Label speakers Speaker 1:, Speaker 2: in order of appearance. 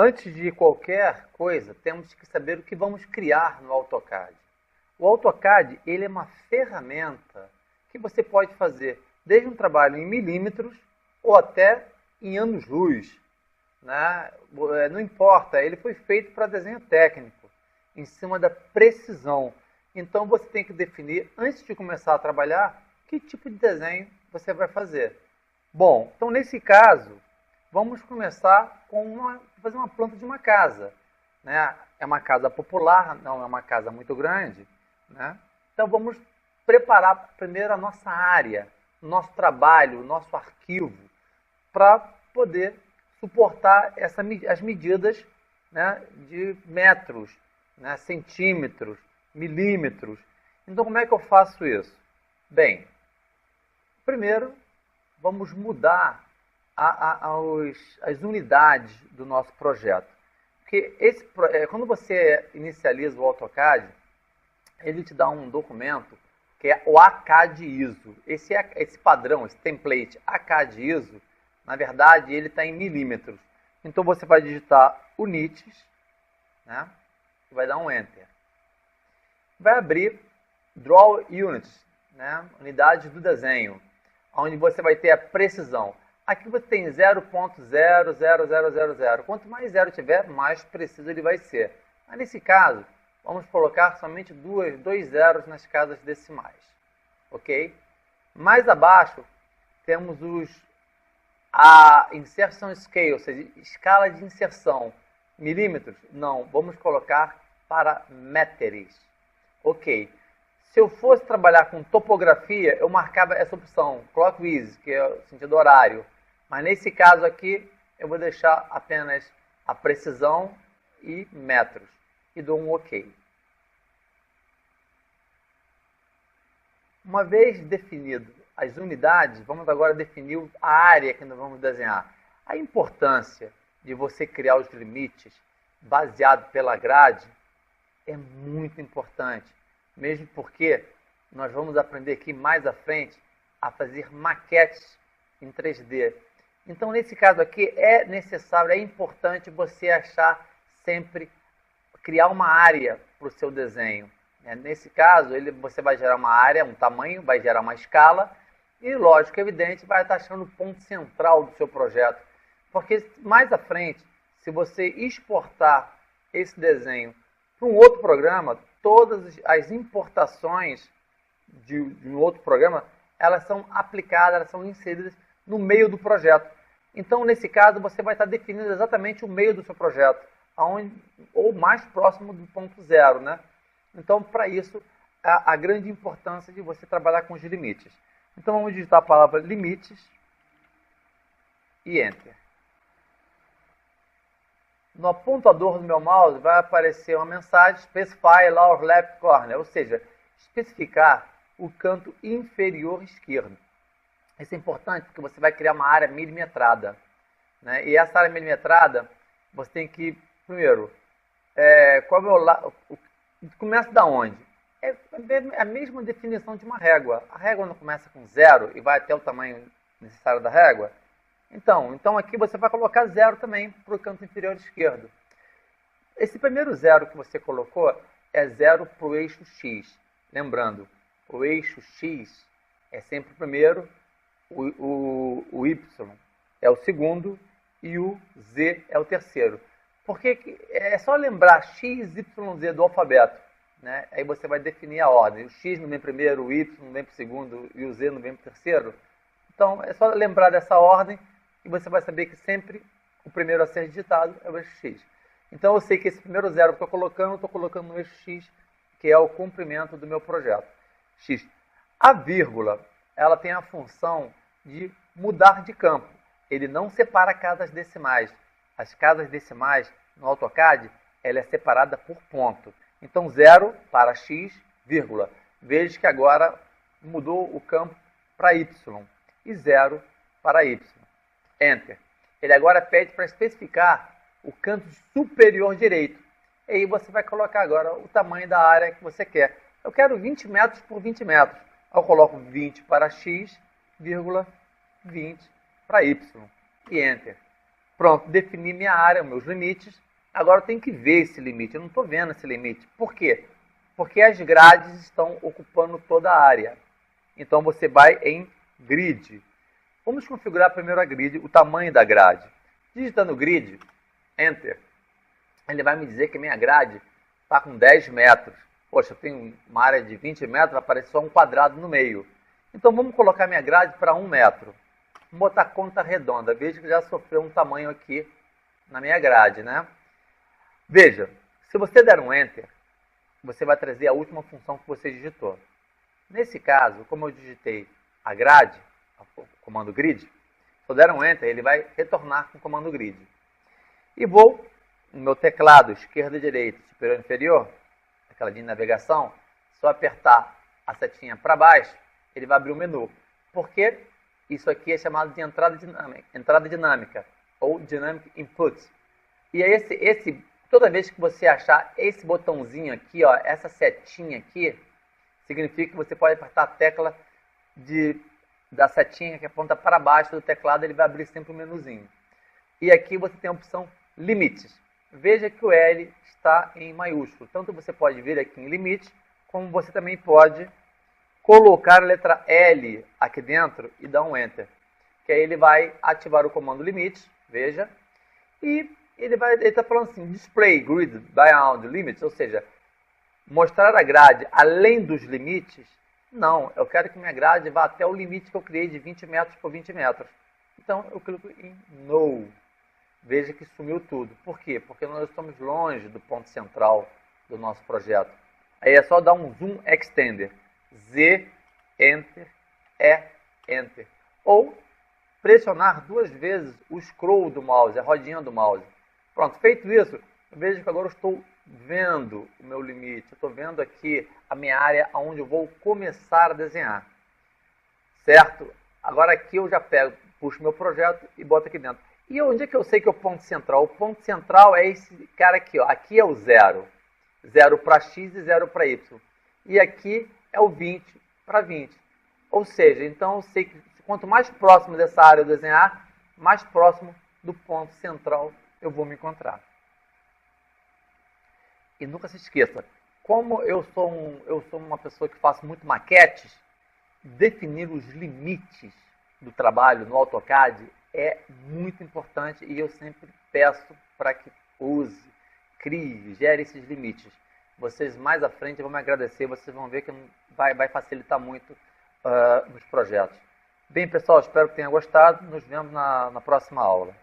Speaker 1: Antes de qualquer coisa, temos que saber o que vamos criar no AutoCAD. O AutoCAD ele é uma ferramenta que você pode fazer desde um trabalho em milímetros ou até em anos-luz, né? Não importa, ele foi feito para desenho técnico, em cima da precisão. Então você tem que definir, antes de começar a trabalhar, que tipo de desenho você vai fazer. Bom, então nesse caso, vamos começar com fazer uma planta de uma casa, né? É uma casa popular, não é uma casa muito grande, né? Então vamos preparar primeiro a nossa área, o nosso trabalho, o nosso arquivo, para poder suportar as medidas, né, de metros, né, centímetros, milímetros. Então como é que eu faço isso? Bem, primeiro vamos mudar as unidades do nosso projeto. Porque quando você inicializa o AutoCAD, ele te dá um documento que é o ACAD ISO. Esse padrão, esse template ACAD ISO, na verdade, ele está em milímetros. Então você vai digitar units, né? E vai dar um Enter. Vai abrir Draw Units, né? Unidades do desenho, onde você vai ter a precisão. Aqui você tem 0.00000. Quanto mais zero tiver, mais preciso ele vai ser. Mas nesse caso, vamos colocar somente dois zeros nas casas decimais. Ok? Mais abaixo, temos a insertion scale, ou seja, escala de inserção. Milímetros? Não, vamos colocar para meters. Ok. Se eu fosse trabalhar com topografia, eu marcava essa opção, clockwise, que é o sentido horário. Mas nesse caso aqui, eu vou deixar apenas a precisão e metros. E dou um OK. Uma vez definido as unidades, vamos agora definir a área que nós vamos desenhar. A importância de você criar os limites baseado pela grade é muito importante. Mesmo porque nós vamos aprender aqui mais à frente a fazer maquetes em 3D. Então, nesse caso aqui, é necessário, é importante você achar sempre, criar uma área para o seu desenho. Nesse caso, você vai gerar uma área, um tamanho, vai gerar uma escala e, lógico, evidente, vai estar achando o ponto central do seu projeto. Porque mais à frente, se você exportar esse desenho para um outro programa, todas as importações de um outro programa, elas são aplicadas, elas são inseridas no meio do projeto. Então, nesse caso, você vai estar definindo exatamente o meio do seu projeto, ou mais próximo do ponto zero, né? Então, para isso, a grande importância de você trabalhar com os limites. Então, vamos digitar a palavra limites e Enter. No apontador do meu mouse vai aparecer uma mensagem Specify Lower Left Corner, ou seja, especificar o canto inferior esquerdo. Isso é importante porque você vai criar uma área milimetrada, né? E essa área milimetrada, você tem que, primeiro, qual é começa da onde? É a mesma definição de uma régua. A régua não começa com zero e vai até o tamanho necessário da régua? Então aqui você vai colocar zero também para o canto inferior esquerdo. Esse primeiro zero que você colocou é zero para o eixo X. Lembrando, o eixo X é sempre o primeiro, o Y é o segundo e o Z é o terceiro. Porque é só lembrar X, Y, Z do alfabeto, né? Aí você vai definir a ordem. O X não vem primeiro, o Y não vem para o segundo e o Z não vem para o terceiro. Então é só lembrar dessa ordem e você vai saber que sempre o primeiro a ser digitado é o eixo X. Então eu sei que esse primeiro zero que eu estou colocando no eixo X, que é o comprimento do meu projeto. X. A vírgula, ela tem a função de mudar de campo. Ele não separa casas decimais. As casas decimais no AutoCAD, ela é separada por ponto. Então 0 para X, vírgula. Veja que agora mudou o campo para Y. E 0 para Y. Enter. Ele agora pede para especificar o canto superior direito. E aí você vai colocar agora o tamanho da área que você quer. Eu quero 20 metros por 20 metros. Eu coloco 20 para X, vírgula, 20 para Y. E Enter. Pronto, defini minha área, meus limites. Agora eu tenho que ver esse limite. Eu não estou vendo esse limite. Por quê? Porque as grades estão ocupando toda a área. Então você vai em grid. Vamos configurar primeiro a grid, o tamanho da grade. Digitando grid, Enter, ele vai me dizer que minha grade está com 10 metros. Poxa, eu tenho uma área de 20 metros, vai aparecer só um quadrado no meio. Então vamos colocar minha grade para 1 metro. Vamos botar conta redonda. Veja que já sofreu um tamanho aqui na minha grade, né? Veja, se você der um Enter, você vai trazer a última função que você digitou. Nesse caso, como eu digitei a grade, o comando grid, se eu der um Enter, ele vai retornar com o comando grid. E vou, no meu teclado, esquerda e direita, superior e inferior, aquela de navegação, se eu apertar a setinha para baixo, ele vai abrir o menu. Porque isso aqui é chamado de entrada dinâmica ou Dynamic Input. E é toda vez que você achar esse botãozinho aqui, ó, essa setinha aqui, significa que você pode apertar a tecla da setinha que aponta para baixo do teclado, ele vai abrir sempre um menuzinho. E aqui você tem a opção Limites. Veja que o L está em maiúsculo. Tanto você pode vir aqui em Limite, como você também pode colocar a letra L aqui dentro e dar um Enter. Que aí ele vai ativar o comando Limites, veja, e ele está falando assim, Display Grid Beyond Limits, ou seja, mostrar a grade além dos limites. Não, eu quero que minha grade vá até o limite que eu criei de 20 metros por 20 metros. Então eu clico em No. Veja que sumiu tudo. Por quê? Porque nós estamos longe do ponto central do nosso projeto. Aí é só dar um Zoom Extender. Z, Enter, E, Enter. Ou pressionar 2 vezes o scroll do mouse, a rodinha do mouse. Pronto, feito isso, veja que agora eu estou vendo o meu limite. Eu estou vendo aqui a minha área onde eu vou começar a desenhar. Certo? Agora aqui eu já pego, puxo meu projeto e boto aqui dentro. E onde é que eu sei que é o ponto central? O ponto central é esse cara aqui, ó. Aqui é o 0. 0 para x e 0 para y. E aqui é o 20 para 20. Ou seja, então eu sei que quanto mais próximo dessa área eu desenhar, mais próximo do ponto central eu vou me encontrar. E nunca se esqueça, como eu sou uma pessoa que faço muito maquetes, definir os limites do trabalho no AutoCAD é muito importante e eu sempre peço para que use, crie, gere esses limites. Vocês mais à frente vão me agradecer, vocês vão ver que vai facilitar muito os projetos. Bem, pessoal, espero que tenham gostado. Nos vemos na próxima aula.